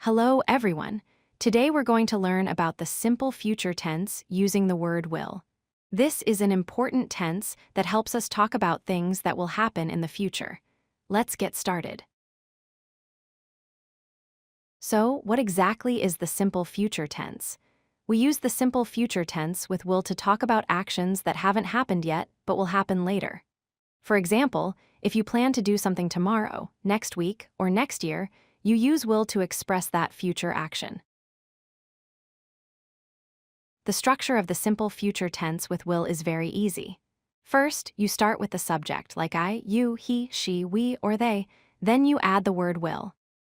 Hello, everyone. Today we're going to learn about the simple future tense using the word will. This is an important tense that helps us talk about things that will happen in the future. Let's get started. So, what exactly is the simple future tense? We use the simple future tense with will to talk about actions that haven't happened yet but will happen later. For example, if you plan to do something tomorrow, next week, or next year, you use will to express that future action. The structure of the simple future tense with will is very easy. First, you start with the subject, like I, you, he, she, we, or they. Then you add the word will.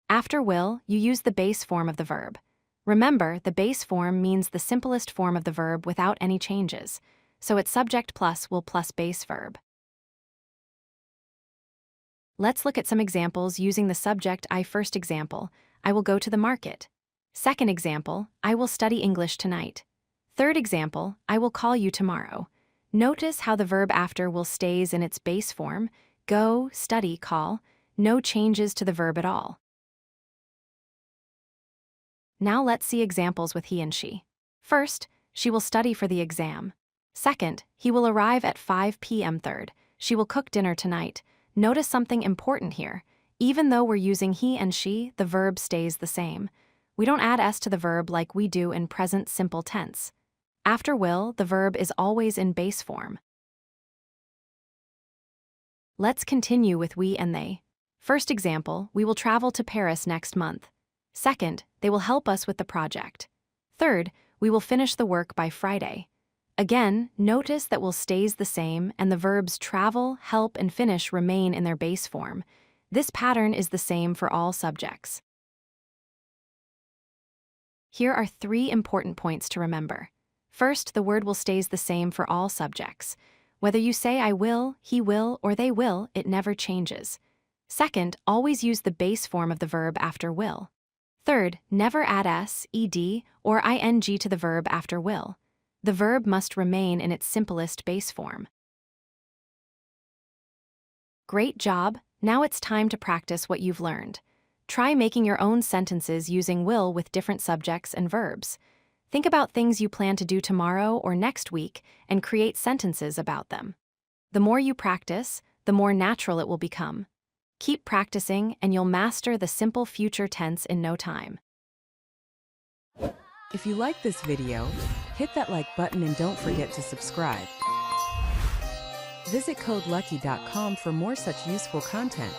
After will, you use the base form of the verb. Remember, the base form means the simplest form of the verb without any changes, so it's subject plus will plus base verb. Let's look at some examples using the subject I. First example, I will go to the market. Second example, I will study English tonight. Third example, I will call you tomorrow. Notice how the verb after will stays in its base form, go, study, call, no changes to the verb at all. Now let's see examples with he and she. First, she will study for the exam. Second, he will arrive at 5 p.m. Third, she will cook dinner tonight. Notice something important here. Even though we're using he and she, the verb stays the same. We don't add s to the verb like we do in present simple tense. After will, the verb is always in base form. Let's continue with we and they. First example, we will travel to Paris next month. Second, they will help us with the project. Third, we will finish the work by Friday. Again, notice that will stays the same and the verbs travel, help, and finish remain in their base form. This pattern is the same for all subjects. Here are 3 important points to remember. First, the word will stays the same for all subjects. Whether you say I will, he will, or they will, it never changes. Second, always use the base form of the verb after will. Third, never add s, ed, or ing to the verb after will. The verb must remain in its simplest base form. Great job! Now it's time to practice what you've learned. Try making your own sentences using will with different subjects and verbs. Think about things you plan to do tomorrow or next week and create sentences about them. The more you practice, the more natural it will become. Keep practicing and you'll master the simple future tense in no time. If you like this video, hit that like button and don't forget to subscribe. Visit codelucky.com for more such useful content.